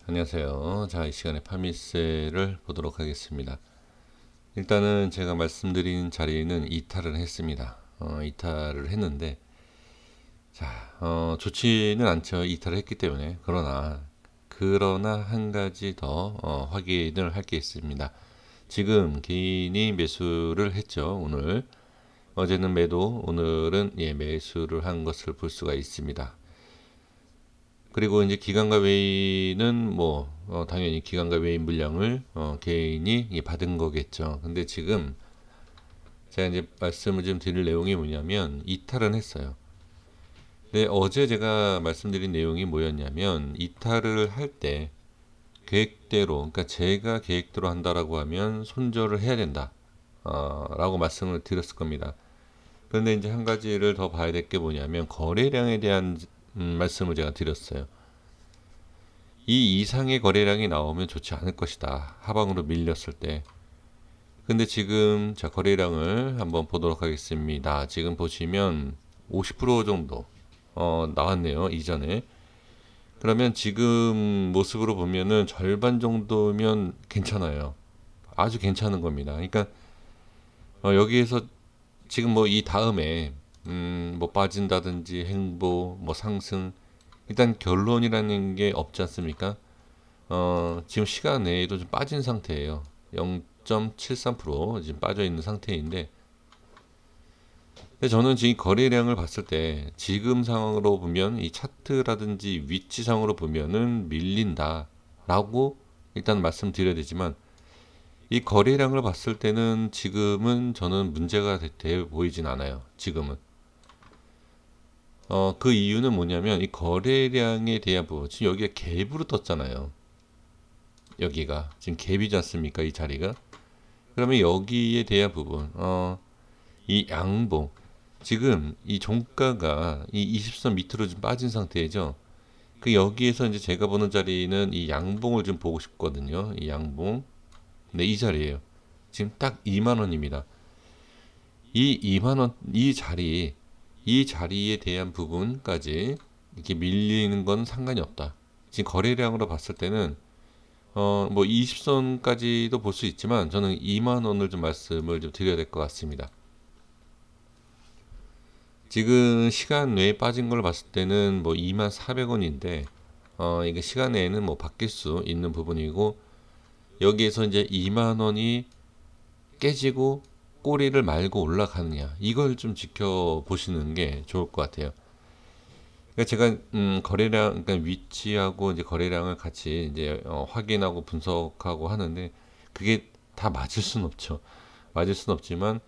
안녕하세요. 자, 이 시간에 파미세를 보도록 하겠습니다. 일단은 제가 말씀드린 자리는 이탈을 했습니다. 이탈을 했는데, 자, 좋지는 않죠. 이탈을 했기 때문에. 그러나 한 가지 더 확인을 할 게 있습니다. 지금 개인이 매수를 했죠. 오늘. 어제는 매도, 오늘은 매수를 한 것을 볼 수가 있습니다. 그리고 이제 기관과 외인은 당연히 기관과 외인 물량을 개인이 받은 거겠죠. 근데 지금 제가 이제 말씀을 좀 드릴 내용이 뭐냐면 이탈은 했어요. 근데 어제 제가 말씀드린 내용이 뭐였냐면 이탈을 할 때 계획대로, 그러니까 제가 계획대로 한다라고 하면 손절을 해야 된다. 라고 말씀을 드렸을 겁니다. 그런데 이제 한 가지를 더 봐야 될 게 뭐냐면 거래량에 대한 말씀을 제가 드렸어요. 이 이상의 거래량이 나오면 좋지 않을 것이다. 하방으로 밀렸을 때. 근데 지금 자 거래량을 한번 보도록 하겠습니다. 지금 보시면 50% 정도 나왔네요. 이전에. 그러면 지금 모습으로 보면은 절반 정도면 괜찮아요. 아주 괜찮은 겁니다. 그러니까 여기에서 지금 뭐 이 다음에 뭐 빠진다든지 행보, 뭐 상승, 일단 결론이라는 게 없지 않습니까? 지금 시간 내에도 좀 빠진 상태예요. 0.73% 지금 빠져 있는 상태인데, 근데 저는 지금 거래량을 봤을 때 지금 상황으로 보면 이 차트라든지 위치상으로 보면은 밀린다라고 일단 말씀드려야 되지만 이 거래량을 봤을 때는 지금은 저는 문제가 돼 보이진 않아요. 지금은. 그 이유는 뭐냐면 이 거래량에 대한 부분, 지금 여기가 갭으로 떴잖아요. 여기가 지금 갭이지 않습니까? 이 자리가. 그러면 여기에 대한 부분, 이 양봉, 지금 이 종가가 이 20선 밑으로 좀 빠진 상태죠. 그 여기에서 이제 제가 보는 자리는 이 양봉을 좀 보고 싶거든요. 이 양봉. 네, 이 자리예요. 지금 딱 2만 원입니다. 이 2만 원, 이 자리에 대한 부분까지 이렇게 밀리는 건 상관이 없다. 지금 거래량으로 봤을 때는 뭐 20선까지도 볼 수 있지만 저는 2만 원을 좀 말씀을 좀 드려야 될 것 같습니다. 지금 시간 외에 빠진 걸 봤을 때는 뭐 2만 400원인데 이게 시간 외에는 뭐 바뀔 수 있는 부분이고 여기에서 이제 2만 원이 깨지고 꼬리를 말고 올라가느냐 이걸 좀 지켜보시는 게 좋을 것 같아요. 그러니까 제가 거래량 그러니까 위치하고 이제 거래량을 같이 이제 확인하고 분석하고 하는데 그게 다 맞을 수는 없죠. 맞을 수는 없지만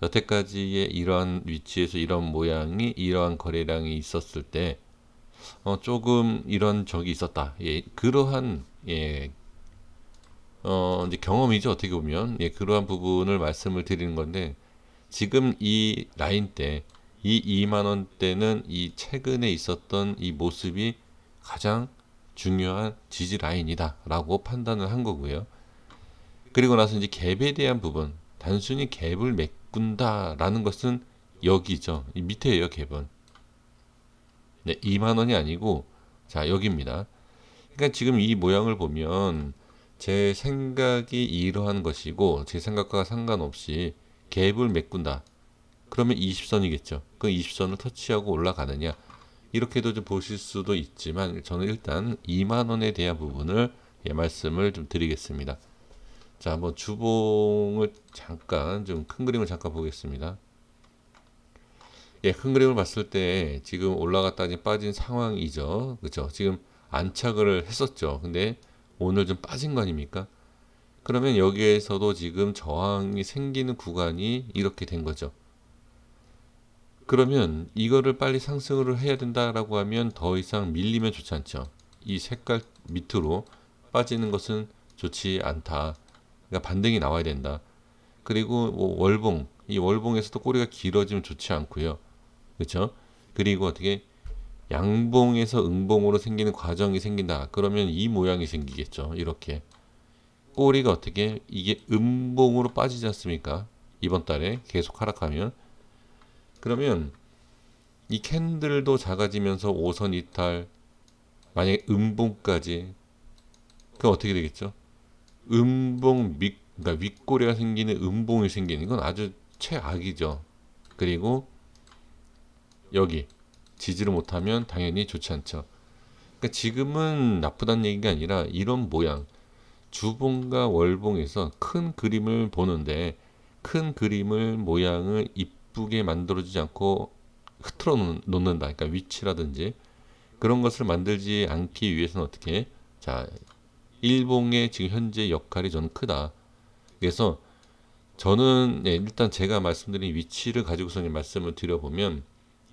여태까지의 이러한 위치에서 이런 모양이 이러한 거래량이 있었을 때 조금 이런 적이 있었다. 예, 그러한 이제 경험이죠. 어떻게 보면 그러한 부분을 말씀을 드리는 건데 지금 이 라인 때 이 2만 원대는 이 최근에 있었던 이 모습이 가장 중요한 지지 라인이다라고 판단을 한 거고요. 그리고 나서 이제 갭에 대한 부분, 단순히 갭을 메꾼다라는 것은 여기죠. 이 밑에예요, 갭은. 네, 2만 원이 아니고 자, 여기입니다. 그러니까 지금 이 모양을 보면 제 생각이 이러한 것이고 제 생각과 상관없이 갭을 메꾼다. 그러면 20선이겠죠. 그 20선을 터치하고 올라가느냐. 이렇게도 좀 보실 수도 있지만 저는 일단 2만 원에 대한 부분을 말씀을 좀 드리겠습니다. 자, 한번 주봉을 잠깐 좀 큰 그림을 잠깐 보겠습니다. 큰 그림을 봤을 때 지금 올라갔다 빠진 상황이죠. 그렇죠? 지금 안착을 했었죠. 근데 오늘 좀 빠진 거 아닙니까? 그러면 여기에서도 지금 저항이 생기는 구간이 이렇게 된 거죠. 그러면 이거를 빨리 상승을 해야 된다라고 하면 더 이상 밀리면 좋지 않죠. 이 색깔 밑으로 빠지는 것은 좋지 않다. 그러니까 반등이 나와야 된다. 그리고 뭐 월봉, 이 월봉에서도 꼬리가 길어지면 좋지 않고요. 그렇죠? 그리고 어떻게 양봉에서 음봉으로 생기는 과정이 생긴다. 그러면 이 모양이 생기겠죠. 이렇게 꼬리가 어떻게 이게 음봉으로 빠지지 않습니까? 이번 달에 계속 하락하면 그러면 이 캔들도 작아지면서 5선 이탈 만약에 음봉까지 그럼 어떻게 되겠죠? 그러니까 윗꼬리가 생기는 음봉이 생기는 건 아주 최악이죠. 그리고 여기 지지를 못하면 당연히 좋지 않죠. 그러니까 지금은 나쁘다는 얘기가 아니라 이런 모양, 주봉과 월봉에서 큰 그림을 보는데 큰 그림을 모양을 이쁘게 만들어주지 않고 흐트러 놓는다. 그러니까 위치라든지 그런 것을 만들지 않기 위해서는 어떻게? 자, 일봉의 지금 현재 역할이 저는 크다. 그래서 저는 일단 제가 말씀드린 위치를 가지고서 말씀을 드려보면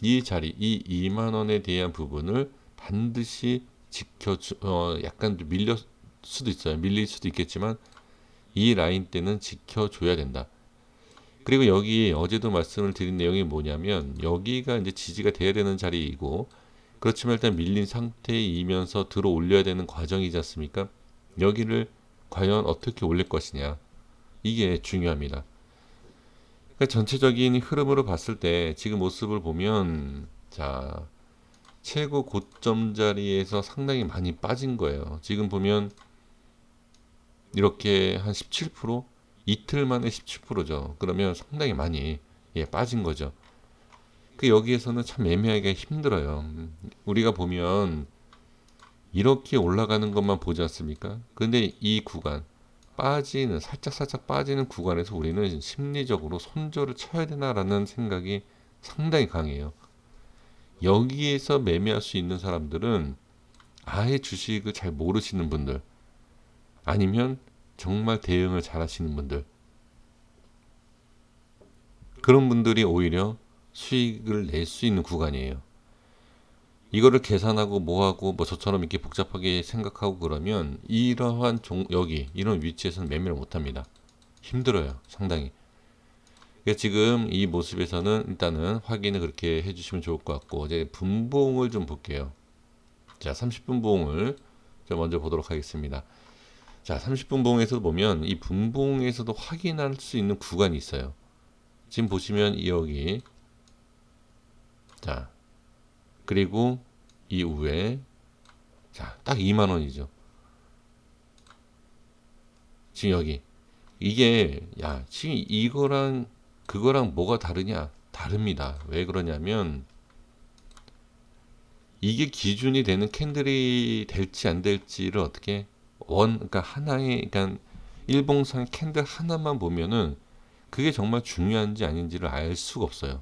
이 자리, 이 2만 원에 대한 부분을 반드시 약간 밀릴 수도 있어요. 밀릴 수도 있겠지만 이 라인 때는 지켜줘야 된다. 그리고 여기 어제도 말씀을 드린 내용이 뭐냐면 여기가 이제 지지가 돼야 되는 자리이고 그렇지만 일단 밀린 상태이면서 들어 올려야 되는 과정이지 않습니까? 여기를 과연 어떻게 올릴 것이냐. 이게 중요합니다. 그러니까 전체적인 흐름으로 봤을 때 지금 모습을 보면 자 최고 고점 자리에서 상당히 많이 빠진 거예요. 지금 보면 이렇게 한 17% 이틀 만에 17%죠. 그러면 상당히 많이 빠진 거죠. 그 여기에서는 참 애매하기가 힘들어요. 우리가 보면 이렇게 올라가는 것만 보지 않습니까? 근데 이 구간 빠지는 살짝 빠지는 구간에서 우리는 심리적으로 손절을 쳐야 되나라는 생각이 상당히 강해요. 여기에서 매매할 수 있는 사람들은 아예 주식을 잘 모르시는 분들 아니면 정말 대응을 잘 하시는 분들 그런 분들이 오히려 수익을 낼 수 있는 구간이에요. 이거를 계산하고 뭐하고 뭐 저처럼 이렇게 복잡하게 생각하고 그러면 이러한 여기 이런 위치에서는 매매를 못합니다. 힘들어요. 상당히. 그러니까 지금 이 모습에서는 일단은 확인을 그렇게 해주시면 좋을 것 같고 이제 분봉을 좀 볼게요. 자 30분 봉을 좀 먼저 보도록 하겠습니다. 자 30분 봉에서 보면 이 분봉에서도 확인할 수 있는 구간이 있어요. 지금 보시면 여기 자 그리고 이후에 자 딱 2만원이죠. 지금 여기 이게 야 지금 이거랑 그거랑 뭐가 다르냐? 다릅니다. 왜 그러냐면 이게 기준이 되는 캔들이 될지 안 될지를 어떻게 그러니까 하나의 그러니까 일봉상 캔들 하나만 보면은 그게 정말 중요한지 아닌지를 알 수가 없어요.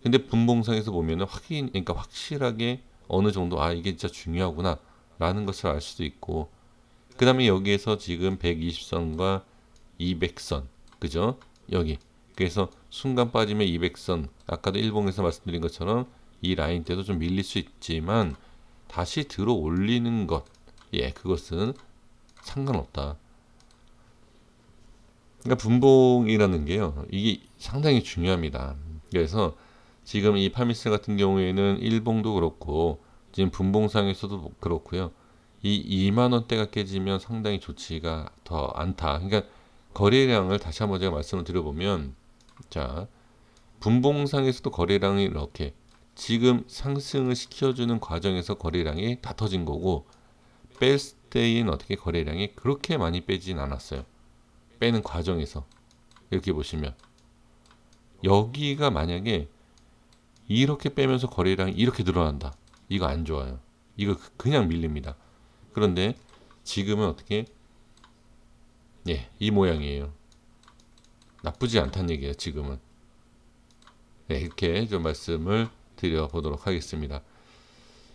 근데 분봉상에서 보면은 그러니까 확실하게 어느 정도 이게 진짜 중요하구나 라는 것을 알 수도 있고 그 다음에 여기에서 지금 120선과 200선 그죠? 여기 그래서 순간 빠지면 200선 아까도 일봉에서 말씀드린 것처럼 이 라인 때도 좀 밀릴 수 있지만 다시 들어 올리는 것 그것은 상관없다. 그러니까 분봉이라는 게요 이게 상당히 중요합니다. 그래서 지금 이 파미스 같은 경우에는 일봉도 그렇고 지금 분봉상에서도 그렇고요. 이 2만 원대가 깨지면 상당히 좋지가 더 않다. 그러니까 거래량을 다시 한번 제가 말씀을 드려보면 자 분봉상에서도 거래량이 이렇게 지금 상승을 시켜주는 과정에서 거래량이 다 터진 거고 뺄 때에는 어떻게 거래량이 그렇게 많이 빼진 않았어요. 빼는 과정에서 이렇게 보시면 여기가 만약에 이렇게 빼면서 거래량이 이렇게 늘어난다. 이거 안 좋아요. 이거 그냥 밀립니다. 그런데 지금은 어떻게 이 모양이에요. 나쁘지 않다는 얘기예요. 지금은 이렇게 좀 말씀을 드려보도록 하겠습니다.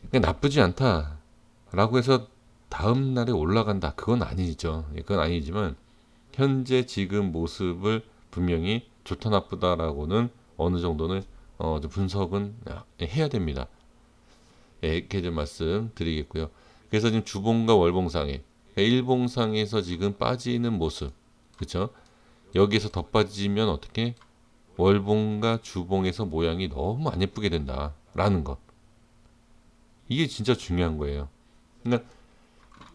그러니까 나쁘지 않다라고 해서 다음 날에 올라간다. 그건 아니죠. 그건 아니지만 현재 지금 모습을 분명히 좋다 나쁘다라고는 어느 정도는 좀 분석은 해야 됩니다. 이렇게 좀 말씀드리겠고요. 그래서 지금 주봉과 월봉상에 일봉상에서 지금 빠지는 모습, 그렇죠? 여기서 더 빠지면 어떻게 월봉과 주봉에서 모양이 너무 안 예쁘게 된다라는 것. 이게 진짜 중요한 거예요. 그러니까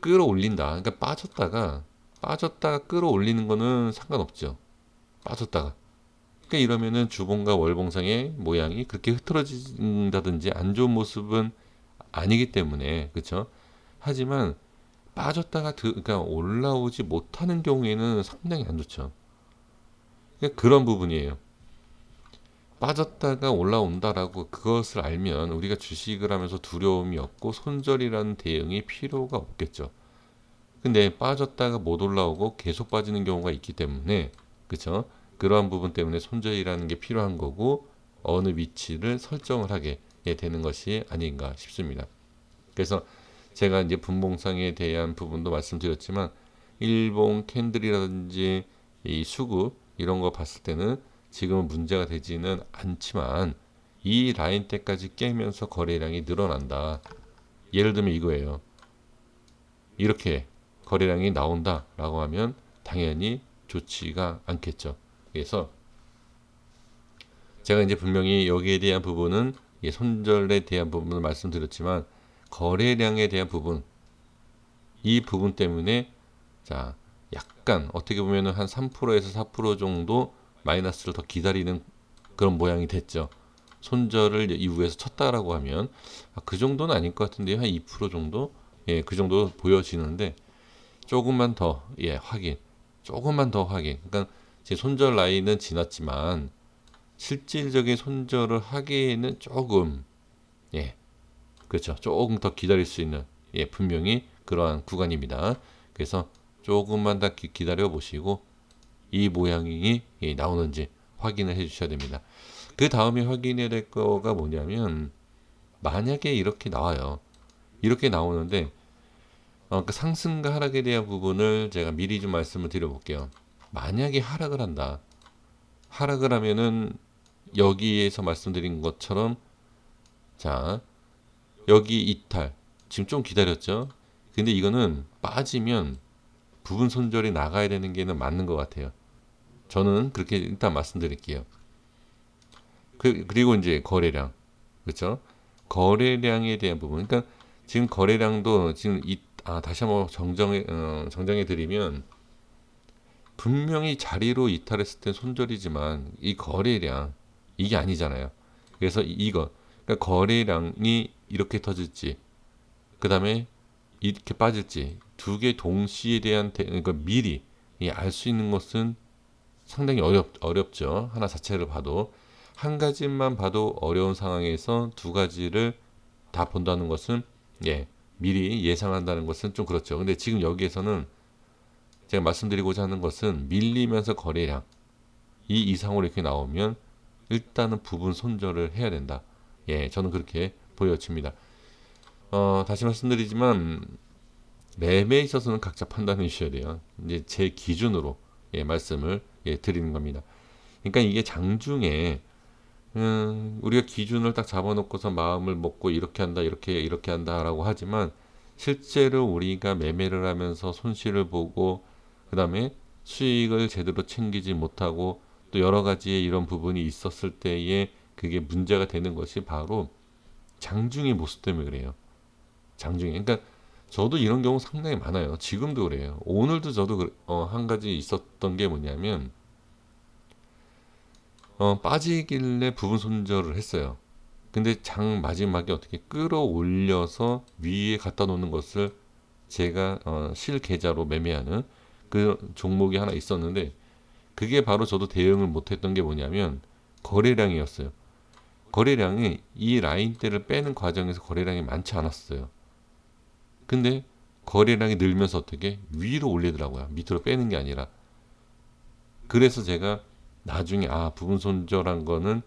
끌어올린다. 그러니까 빠졌다가 끌어올리는 거는 상관없죠. 빠졌다가. 그러니까 이러면은 주봉과 월봉상의 모양이 그렇게 흐트러진다든지 안 좋은 모습은 아니기 때문에 그렇죠. 하지만 빠졌다가 그러니까 올라오지 못하는 경우에는 상당히 안 좋죠. 그러니까 그런 부분이에요. 빠졌다가 올라온다라고 그것을 알면 우리가 주식을 하면서 두려움이 없고 손절이라는 대응이 필요가 없겠죠. 근데 빠졌다가 못 올라오고 계속 빠지는 경우가 있기 때문에, 그쵸? 그러한 부분 때문에 손절이라는 게 필요한 거고 어느 위치를 설정을 하게 되는 것이 아닌가 싶습니다. 그래서 제가 이제 분봉상에 대한 부분도 말씀드렸지만 일본 캔들이라든지 이 수급 이런 거 봤을 때는 지금은 문제가 되지는 않지만 이 라인 때까지 깨면서 거래량이 늘어난다. 예를 들면 이거예요. 이렇게 거래량이 나온다라고 하면 당연히 좋지가 않겠죠. 그래서 제가 이제 분명히 여기에 대한 부분은 손절에 대한 부분을 말씀드렸지만 거래량에 대한 부분, 이 부분 때문에 자 약간 어떻게 보면은 한 3%에서 4% 정도 마이너스를 더 기다리는 그런 모양이 됐죠. 손절을 이후에서 쳤다라고 하면 그 정도는 아닐 것 같은데요. 한 2% 정도? 예, 그 정도 보여지는데 조금만 더 확인. 조금만 더 확인. 그러니까 제 손절 라인은 지났지만 실질적인 손절을 하기에는 조금 그렇죠. 조금 더 기다릴 수 있는 분명히 그러한 구간입니다. 그래서 조금만 더 기다려 보시고 이 모양이 나오는지 확인을 해 주셔야 됩니다. 그 다음에 확인해야 될 거가 뭐냐면 만약에 이렇게 나와요. 이렇게 나오는데 그 상승과 하락에 대한 부분을 제가 미리 좀 말씀을 드려볼게요. 만약에 하락을 한다. 하락을 하면은 여기에서 말씀드린 것처럼 자 여기 이탈 지금 좀 기다렸죠. 근데 이거는 빠지면 부분 손절이 나가야 되는 게는 맞는 것 같아요. 저는 그렇게 일단 말씀드릴게요. 그리고 이제 거래량, 그렇죠? 거래량에 대한 부분. 그러니까 지금 거래량도 지금 다시 한번 정정해 드리면 분명히 자리로 이탈했을 때 손절이지만 이 거래량 이게 아니잖아요. 그래서 이거 그러니까 거래량이 이렇게 터질지 그 다음에 이렇게 빠질지 두 개 동시에 대한 그러니까 미리 알 수 있는 것은 상당히 어렵죠. 하나 자체를 봐도 한 가지만 봐도 어려운 상황에서 두 가지를 다 본다는 것은 미리 예상한다는 것은 좀 그렇죠. 근데 지금 여기에서는 제가 말씀드리고자 하는 것은 밀리면서 거래량 이 이상으로 이렇게 나오면 일단은 부분 손절을 해야 된다. 저는 그렇게 보여집니다. 다시 말씀드리지만 매매에 있어서는 각자 판단해 주셔야 돼요. 이제 제 기준으로 말씀을 드리는 겁니다. 그러니까 이게 장중에 우리가 기준을 딱 잡아놓고서 마음을 먹고 이렇게 한다, 이렇게 한다라고 하지만 실제로 우리가 매매를 하면서 손실을 보고 그 다음에 수익을 제대로 챙기지 못하고 또 여러 가지의 이런 부분이 있었을 때에 그게 문제가 되는 것이 바로 장중의 모습 때문에 그래요. 장중에. 그러니까 저도 이런 경우 상당히 많아요. 지금도 그래요. 오늘도 저도 한 가지 있었던 게 뭐냐면 빠지길래 부분 손절을 했어요. 근데 장 마지막에 어떻게 끌어올려서 위에 갖다 놓는 것을 제가 실 계좌로 매매하는 그 종목이 하나 있었는데 그게 바로 저도 대응을 못했던 게 뭐냐면 거래량이었어요. 거래량이 이 라인대를 빼는 과정에서 거래량이 많지 않았어요. 근데 거래량이 늘면서 어떻게 위로 올리더라고요. 밑으로 빼는 게 아니라. 그래서 제가 나중에 부분 손절한 거는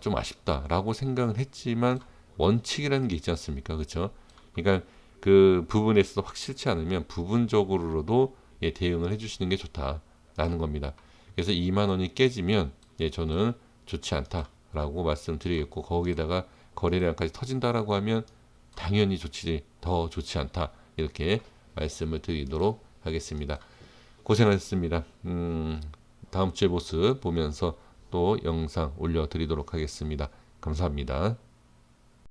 좀 아쉽다라고 생각을 했지만 원칙이라는 게 있지 않습니까? 그렇죠? 그러니까 그 부분에 있어서 확실치 않으면 부분적으로도 대응을 해주시는 게 좋다라는 겁니다. 그래서 2만 원이 깨지면 저는 좋지 않다라고 말씀드리겠고 거기다가 거래량까지 터진다라고 하면 당연히 더 좋지 않다 이렇게 말씀을 드리도록 하겠습니다. 고생하셨습니다. 다음 주의 모습 보면서 또 영상 올려드리도록 하겠습니다. 감사합니다.